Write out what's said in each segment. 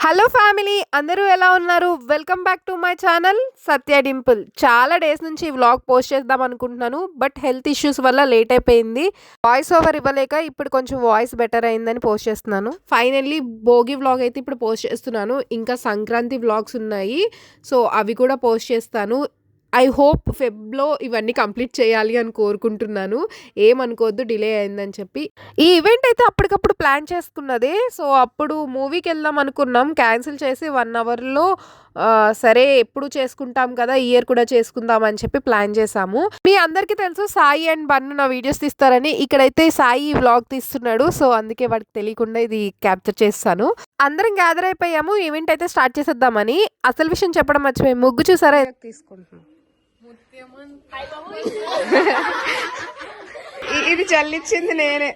Hello family, అందరూ ఎలా ఉన్నారు? Welcome back to my channel Satya Dimple. చాలా డేస్ నుంచి ఈ వ్లాగ్ పోస్ట్ చేద్దాం అనుకుంటున్నాను, బట్ హెల్త్ ఇష్యూస్ వల్ల లేట్ అయిపోయింది. వాయిస్ ఓవర్ ఇవ్వలేక ఇప్పుడు కొంచెం వాయిస్ బెటర్ అయిందని పోస్ట్ చేస్తున్నాను. ఫైనల్లీ భోగి వ్లాగ్ అయితే ఇప్పుడు పోస్ట్ చేస్తున్నాను. ఇంకా సంక్రాంతి వ్లాగ్స్ ఉన్నాయి, సో అవి కూడా పోస్ట్ చేస్తాను. ఐ హోప్ ఫెబ్లో ఇవన్నీ కంప్లీట్ చేయాలి అని కోరుకుంటున్నాను. ఏమనుకోవద్దు డిలే అయిందని చెప్పి. ఈ ఈవెంట్ అయితే అప్పటికప్పుడు ప్లాన్ చేసుకున్నదే. సో అప్పుడు మూవీకి వెళ్దాం అనుకున్నాం, క్యాన్సిల్ చేసి 1 అవర్లో సరే ఎప్పుడు చేసుకుంటాం కదా, ఈ ఇయర్ కూడా చేసుకుందాం అని చెప్పి ప్లాన్ చేసాము. మీ అందరికీ తెలుసు సాయి అండ్ బన్ను నా వీడియోస్ తీస్తారని. ఇక్కడైతే సాయి వ్లాగ్ తీస్తున్నాడు, సో అందుకే వాడికి తెలియకుండా ఇది క్యాప్చర్ చేస్తాను. అందరం గ్యాదర్ అయిపోయాము, ఈవెంట్ అయితే స్టార్ట్ చేసేద్దామని. అసలు విషయం చెప్పడం మర్చిపోయి, ముగ్గు చూసారా తీసుకుంటున్నాం. ఇది చల్లిచ్చింది నేనే.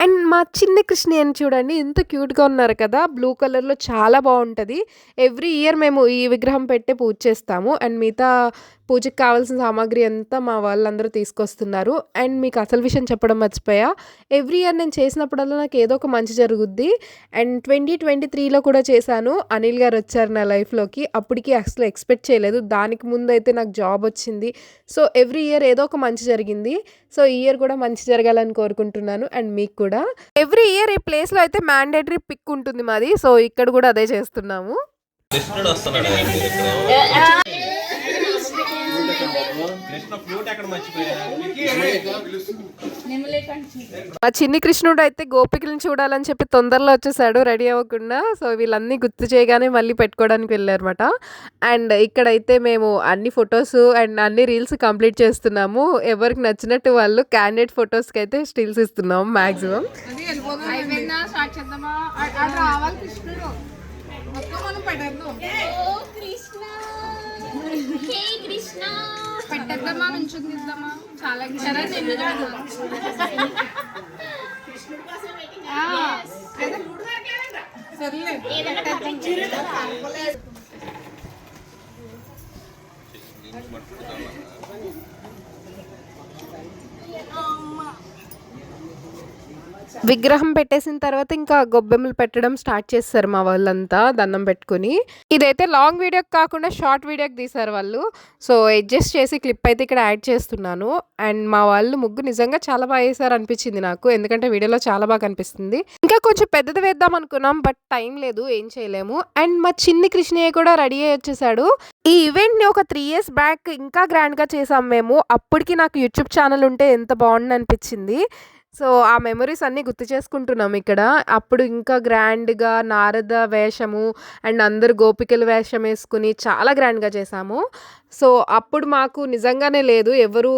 అండ్ మా చిన్న కృష్ణ అని చూడండి, ఎంత క్యూట్గా ఉన్నారు కదా. బ్లూ కలర్లో చాలా బాగుంటుంది. ఎవ్రీ ఇయర్ మేము ఈ విగ్రహం పెట్టే పూజ చేస్తాము. అండ్ మిగతా పూజకి కావాల్సిన సామాగ్రి అంతా మా వాళ్ళందరూ తీసుకొస్తున్నారు. అండ్ మీకు అసలు విషయం చెప్పడం మర్చిపోయా, ఎవ్రీ ఇయర్ నేను చేసినప్పుడల్లా నాకు ఏదో ఒక మంచి జరుగుద్ది. అండ్ 2023లో కూడా చేశాను. అనిల్ గారు వచ్చారు నా లైఫ్లోకి. అప్పటికి అసలు ఎక్స్పెక్ట్ చేయలేదు. దానికి ముందు అయితే నాకు జాబ్ వచ్చింది. సో ఎవ్రీ ఇయర్ ఏదో ఒక మంచి జరిగింది. సో ఈ ఇయర్ కూడా మంచి జరగాలని కోరుకుంటున్నాను. అండ్ మీకు కూడా ఎవ్రీ ఇయర్ ఈ ప్లేస్లో అయితే మ్యాండేటరీ పిక్ ఉంటుంది మాది. సో ఇక్కడ కూడా అదే చేస్తున్నాము. మా చిన్ని కృష్ణుడు అయితే గోపికలను చూడాలని చెప్పి తొందరలో వచ్చేసాడు రెడీ అవ్వకుండా. సో వీళ్ళన్నీ గుర్తు చేయగానే మళ్ళీ పెట్టుకోవడానికి వెళ్ళారన్నమాట. అండ్ ఇక్కడైతే మేము అన్ని ఫొటోస్ అండ్ అన్ని రీల్స్ కంప్లీట్ చేస్తున్నాము. ఎవరికి నచ్చినట్టు వాళ్ళు క్యాండిడేట్ ఫొటోస్కి అయితే స్టిల్స్ ఇస్తున్నాము మ్యాక్సిమం. పెట్టేద్దామా నుంచుందిద్దామా చాలా సర్లే. విగ్రహం పెట్టేసిన తర్వాత ఇంకా గొబ్బెమ్మలు పెట్టడం స్టార్ట్ చేస్తారు మా వాళ్ళంతా దండం పెట్టుకుని. ఇదైతే లాంగ్ వీడియోకి కాకుండా షార్ట్ వీడియోకి తీశారు వాళ్ళు. సో అడ్జస్ట్ చేసి క్లిప్ అయితే ఇక్కడ యాడ్ చేస్తున్నాను. అండ్ మా వాళ్ళు ముగ్గు నిజంగా చాలా బాగా వేసారు అనిపించింది నాకు, ఎందుకంటే వీడియోలో చాలా బాగా కనిపిస్తుంది. ఇంకా కొంచెం పెద్దది వేద్దాం అనుకున్నాం, బట్ టైం లేదు, ఏం చేయలేము. అండ్ మా చిన్ని కృష్ణయ్య కూడా రెడీ అయ్యి వచ్చేసాడు. ఈ ఈవెంట్ని ఒక 3 years బ్యాక్ ఇంకా గ్రాండ్గా చేసాం మేము. అప్పటికి నాకు యూట్యూబ్ ఛానల్ ఉంటే ఎంత బాగుంది అనిపించింది. సో ఆ మెమరీస్ అన్నీ గుర్తు చేసుకుంటున్నాం ఇక్కడ. అప్పుడు ఇంకా గ్రాండ్గా నారద వేషము అండ్ అందరు గోపికల వేషం వేసుకుని చాలా గ్రాండ్గా చేసాము. సో అప్పుడు మాకు నిజంగానే లేదు, ఎవరు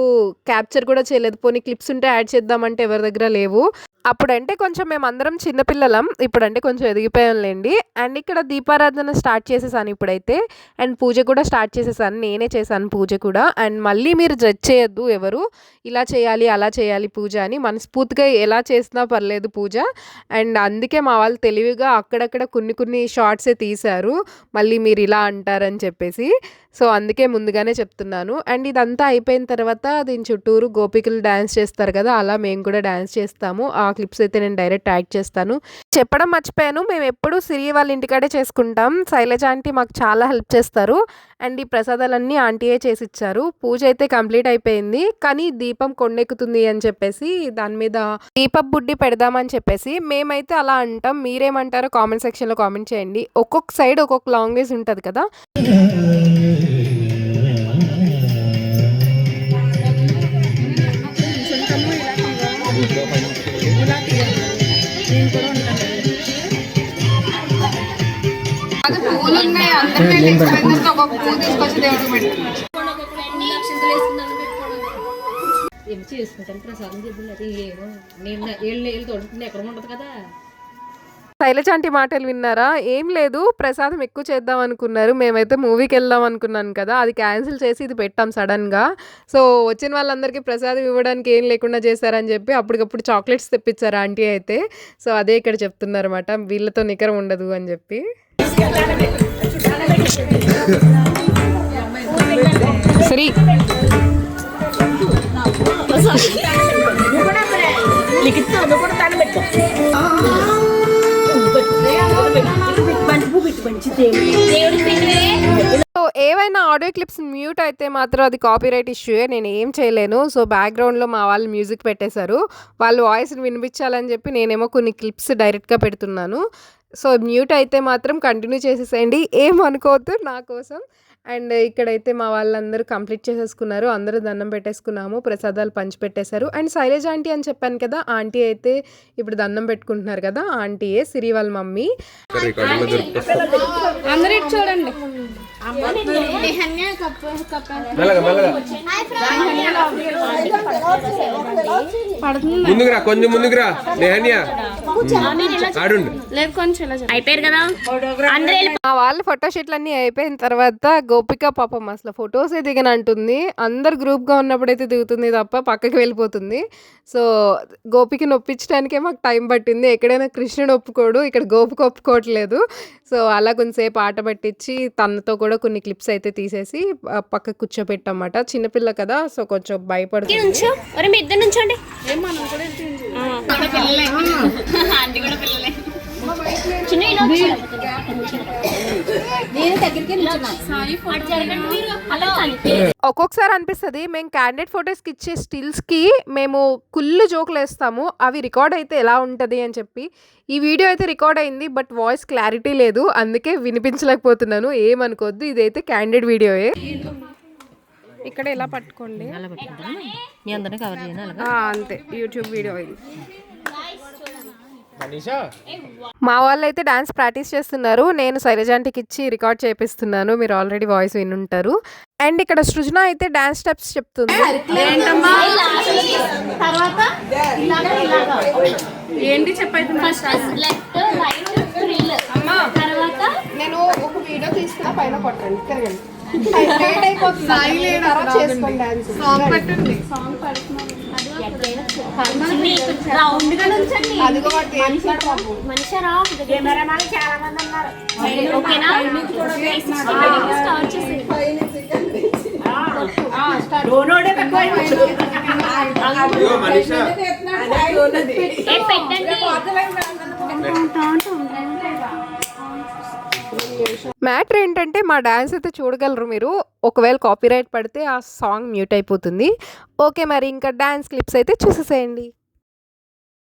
క్యాప్చర్ కూడా చేయలేదు. పోనీ క్లిప్స్ ఉంటే యాడ్ చేద్దామంటే ఎవరి దగ్గర లేవు. అప్పుడంటే కొంచెం మేమందరం చిన్నపిల్లలం, ఇప్పుడంటే కొంచెం ఎదిగిపోయాంలేండి. అండ్ ఇక్కడ దీపారాధన స్టార్ట్ చేసేసాను ఇప్పుడైతే. అండ్ పూజ కూడా స్టార్ట్ చేసేసాను, నేనే చేశాను పూజ కూడా. అండ్ మళ్ళీ మీరు జడ్జ్ చేయొద్దు ఎవరు, ఇలా చేయాలి అలా చేయాలి పూజ అని. మనస్ఫూర్తిగా ఎలా చేసినా పర్లేదు పూజ. అండ్ అందుకే మా వాళ్ళు తెలివిగా అక్కడక్కడ కొన్ని షార్ట్సే తీశారు, మళ్ళీ మీరు ఇలా అంటారని చెప్పేసి. సో అందుకే ముందుగానే చెప్తున్నాను. అండ్ ఇదంతా అయిపోయిన తర్వాత దీని చుట్టూరు గోపికలు డ్యాన్స్ చేస్తారు కదా, అలా మేము కూడా డ్యాన్స్ చేస్తాము. ఆ క్లిప్స్ అయితే నేను డైరెక్ట్ యాడ్ చేస్తాను. చెప్పడం మర్చిపోయాను, మేము ఎప్పుడు సిరి వాళ్ళ ఇంటికాడే చేసుకుంటాం. శైలజ ఆంటీ మాకు చాలా హెల్ప్ చేస్తారు. అండ్ ఈ ప్రసాదాలన్నీ ఆంటీయే చేసి ఇచ్చారు. పూజ అయితే కంప్లీట్ అయిపోయింది, కానీ దీపం కొండెక్కుతుంది అని చెప్పేసి దాని మీద దీపపు బుడ్డి పెడదామని చెప్పేసి మేమైతే అలా అంటాం. మీరేమంటారో కామెంట్ సెక్షన్లో కామెంట్ చేయండి. ఒక్కొక్క సైడ్ ఒక్కొక్క లాంగ్వేజ్ ఉంటుంది కదా. చేసుకుంటాను ప్రసాదం చెప్పినది ఏమో నేను తోడుతుంది ఎక్కడ ఉంటుంది కదా. శైలజ ఆంటీ మాటలు విన్నారా? ఏం లేదు, ప్రసాదం ఎక్కువ చేద్దాం అనుకున్నారు. మేమైతే మూవీకి వెళ్దాం అనుకున్నాను కదా, అది క్యాన్సిల్ చేసి ఇది పెట్టాం సడన్గా. సో వచ్చిన వాళ్ళందరికీ ప్రసాదం ఇవ్వడానికి ఏం లేకుండా చేశారని చెప్పి అప్పటికప్పుడు చాక్లెట్స్ తెప్పించారు ఆంటీ అయితే. సో అదే ఇక్కడ చెప్తున్నారు అనమాట, వీళ్ళతో నికరం ఉండదు అని చెప్పి. సరే లిఖిత్ సో ఏవైనా ఆడియో క్లిప్స్ మ్యూట్ అయితే మాత్రం అది కాపీరైట్ ఇష్యూయే, నేను ఏం చేయలేను. సో బ్యాక్గ్రౌండ్లో మా వాళ్ళు మ్యూజిక్ పెట్టేశారు, వాళ్ళు వాయిస్ని వినిపించాలని చెప్పి నేనేమో కొన్ని క్లిప్స్ డైరెక్ట్గా పెడుతున్నాను. సో మ్యూట్ అయితే మాత్రం కంటిన్యూ చేసేసేయండి, ఏమనుకోవద్దు నా కోసం. అండ్ ఇక్కడైతే మా వాళ్ళందరూ కంప్లీట్ చేసేసుకున్నారు, అందరూ దండం పెట్టేసుకున్నాము, ప్రసాదాలు పంచిపెట్టేశారు. అండ్ శైలజ ఆంటీ అని చెప్పాను కదా, ఆంటీ అయితే ఇప్పుడు దండం పెట్టుకుంటున్నారు కదా, ఆంటీయే సిరి వాళ్ళ మమ్మీ. అందరూ ఇటు చూడండి. ముందుకురా, కొంచెం ముందుకురా. లేదు కొంచెం అయిపోయారు కదా. మా వాళ్ళ ఫోటోషూట్లు అన్నీ అయిపోయిన తర్వాత గోపిక పాపం అసలు ఫొటోసే దిగనంటుంది. అందరు గ్రూప్గా ఉన్నప్పుడైతే దిగుతుంది తప్ప పక్కకి వెళ్ళిపోతుంది. సో గోపికని ఒప్పించడానికే మాకు టైం పట్టింది. ఎక్కడైనా కృష్ణుడు ఒప్పుకోడు, ఇక్కడ గోపిక ఒప్పుకోవట్లేదు. సో అలా కొంతసేపు ఆట పట్టించి తనతో కూడా కొన్ని క్లిప్స్ అయితే తీసేసి పక్కకు కూర్చోపెట్టమాట. చిన్నపిల్ల కదా, సో కొంచెం భయపడుతుంది. ఒక్కొక్కసారి అనిపిస్తుంది మేము క్యాండిడేట్ ఫొటోస్కి ఇచ్చే స్టిల్స్కి మేము కుళ్ళు జోకులు వేస్తాము, అవి రికార్డ్ అయితే ఎలా ఉంటుంది అని చెప్పి. ఈ వీడియో అయితే రికార్డ్ అయింది, బట్ వాయిస్ క్లారిటీ లేదు, అందుకే వినిపించలేకపోతున్నాను, ఏమనుకోవద్దు. ఇదైతే క్యాండిడేట్ వీడియోయే. ఇక్కడ ఎలా పట్టుకోండి, అంతే యూట్యూబ్ వీడియో ఇది. మా వాళ్ళు అయితే డాన్స్ ప్రాక్టీస్ చేస్తున్నారు, నేను శైలజాంటికి ఇచ్చి రికార్డ్ చేపిస్తున్నాను, మీరు ఆల్రెడీ వాయిస్ వినుంటారు. అండ్ ఇక్కడ సృజన అయితే డాన్స్ స్టెప్స్ చెప్తుంది. ఏంటి చెప్పైతే నేను ఒక వీడియో తీసుకున్నా, పైన కొట్టండి. మ్యాటర్ ఏంటంటే మా డాన్స్ అయితే చూడగలరు మీరు, ఒకవేళ కాపీరైట్ పడితే ఆ సాంగ్ మ్యూట్ అయిపోతుంది. ఓకే, మరి ఇంకా డాన్స్ క్లిప్స్ అయితే చూసేసేయండి.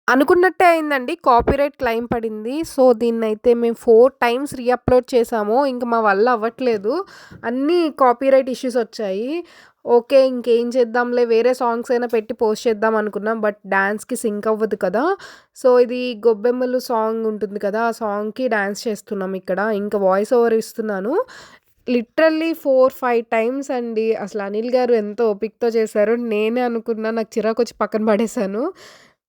అనుకున్నట్టే అయిందండి, కాపీరైట్ క్లెయిమ్ పడింది. సో దీన్నైతే మేము 4 times రీఅప్లోడ్ చేసాము, ఇంకా మా వల్ల అవ్వట్లేదు, అన్నీ కాపీరైట్ ఇష్యూస్ వచ్చాయి. ఓకే, ఇంకేం చేద్దాంలే, వేరే సాంగ్స్ అయినా పెట్టి పోస్ట్ చేద్దాం అనుకున్నాం, బట్ డాన్స్కి సింక్ అవ్వదు కదా. సో ఇది గొబ్బెమ్మలు సాంగ్ ఉంటుంది కదా, ఆ సాంగ్కి డాన్స్ చేస్తున్నాం ఇక్కడ, ఇంకా వాయిస్ ఓవర్ ఇస్తున్నాను. లిటరల్లీ 4-5 times అండి. అసలు అనిల్ గారు ఎంతో ఓపికతో చేశారు, నేనే అనుకున్నా, నాకు చిరాకు వచ్చి పక్కన పడేశాను.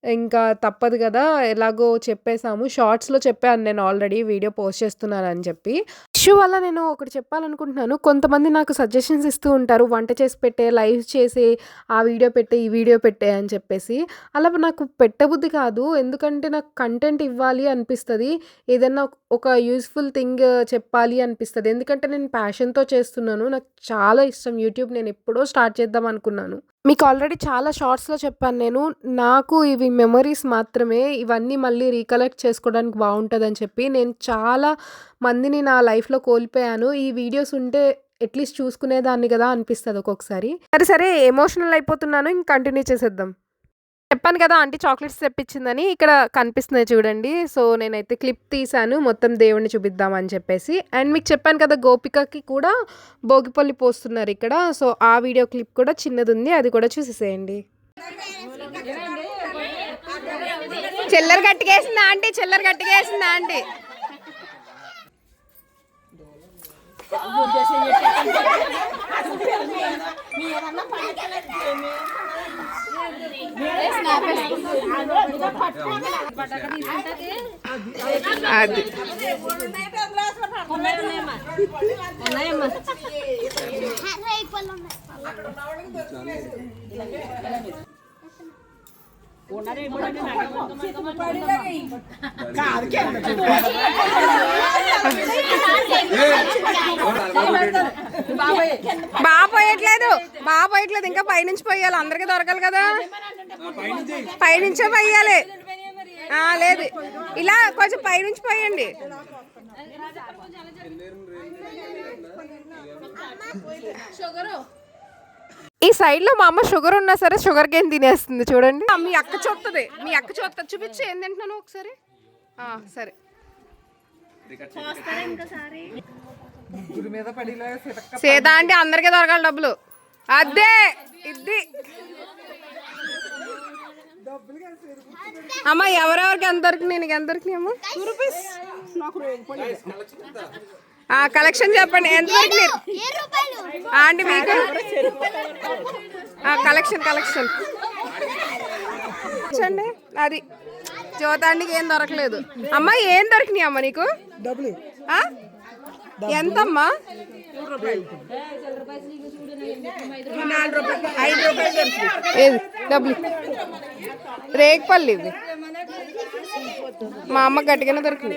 ఇంకా తప్పదు కదా, ఎలాగో చెప్పేసాము. షార్ట్స్లో చెప్పాను నేను ఆల్రెడీ, వీడియో పోస్ట్ చేస్తున్నాను అని చెప్పి. ఇష్యూ వల్ల నేను ఒకటి చెప్పాలనుకుంటున్నాను, కొంతమంది నాకు సజెషన్స్ ఇస్తూ ఉంటారు, వంట చేసి పెట్టే, లైవ్ చేసి ఆ వీడియో పెట్టే, ఈ వీడియో పెట్టే అని చెప్పేసి. అలా నాకు పెట్టబుద్ధి కాదు, ఎందుకంటే నాకు కంటెంట్ ఇవ్వాలి అనిపిస్తుంది, ఏదన్నా ఒక యూస్ఫుల్ థింగ్ చెప్పాలి అనిపిస్తుంది, ఎందుకంటే నేను ప్యాషన్తో చేస్తున్నాను, నాకు చాలా ఇష్టం యూట్యూబ్, నేను ఎప్పుడో స్టార్ట్ చేద్దాం అనుకున్నాను. మీకు ఆల్రెడీ చాలా షార్ట్స్లో చెప్పాను నేను, నాకు ఇవి మెమరీస్ మాత్రమే, ఇవన్నీ మళ్ళీ రీకలెక్ట్ చేసుకోవడానికి బాగుంటుందని చెప్పి. నేను చాలా మందిని నా లైఫ్లో కోల్పోయాను, ఈ వీడియోస్ ఉంటే అట్లీస్ట్ చూసుకునేదాన్ని కదా అనిపిస్తుంది ఒక్కొక్కసారి. సరే ఎమోషనల్ అయిపోతున్నాను, ఇంక కంటిన్యూ చేసేద్దాం. చెప్పాను కదా ఆంటీ చాక్లెట్స్ తెప్పించిందని, ఇక్కడ కనిపిస్తున్నాయి చూడండి. సో నేనైతే క్లిప్ తీసాను, మొత్తం దేవుడిని చూపిద్దామని చెప్పేసి. అండ్ మీకు చెప్పాను కదా గోపికకి కూడా భోగిపల్లి పోస్తున్నారు ఇక్కడ, సో ఆ వీడియో క్లిప్ కూడా చిన్నది ఉంది, అది కూడా చూసేసేయండి. చిల్లర గట్టిగేసిందా ఆంటీ, చిల్లర గట్టిగేసిందా ఆంటీ? అది బాగా పోయట్లేదు, ఇంకా పైనుంచి పోయాలి, అందరికి దొరకాలి కదా, పైనుంచే పోయాలి. లేదు ఇలా కొంచెం పైనుంచి పోయండి. ఈ సైడ్ లో మా అమ్మ షుగర్ ఉన్నా సరే షుగర్ కేన్ తినేస్తుంది చూడండి. మీ అక్క చూస్తుంది, మీ అక్క చూస్తుంది. చూపించి ఏం తింటున్నాను ఒకసారి. సరే సీత అంటే అందరికీ దొరకాలి డబ్బులు. అదే ఇది అమ్మ ఎవరెవరికి ఎంత దొరికినాయి? నీకు ఎంత దొరికినాయి అమ్మ? కలెక్షన్ చెప్పండి ఎంత దొరికినాయి ఆంటీ మీకు? కలెక్షన్ చూడండి. అది జ్యోతాంటికి ఏం దొరకలేదు. అమ్మ ఏం దొరికినాయి అమ్మ నీకు? ఎంతమ్మా? 5 రూపాయలు డబ్బులు. రేగిపల్లి ఇవి మా అమ్మ గట్టిగానే దొరికింది.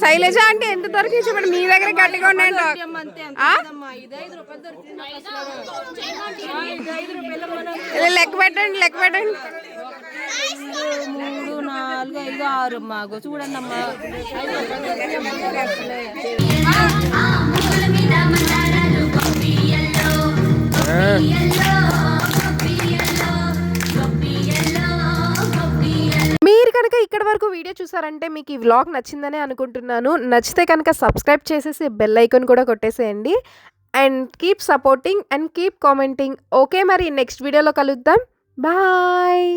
శైలజ అంటే ఎంత దొరికింది చెప్పండి. మీ దగ్గర గట్టిగా ఉన్నాయంట. లెక్క పెట్టండి 3, 4, 5, 6 మాకు చూడండి అమ్మా. మీరు కనుక ఇక్కడ వరకు వీడియో చూసారంటే మీకు ఈ వ్లాగ్ నచ్చిందనే అనుకుంటున్నాను. నచ్చితే కనుక సబ్స్క్రైబ్ చేసేసి బెల్ ఐకాన్ కూడా కొట్టేసేయండి. And keep supporting and keep commenting. Okay మరి నెక్స్ట్ వీడియోలో కలుద్దాం. బాయ్.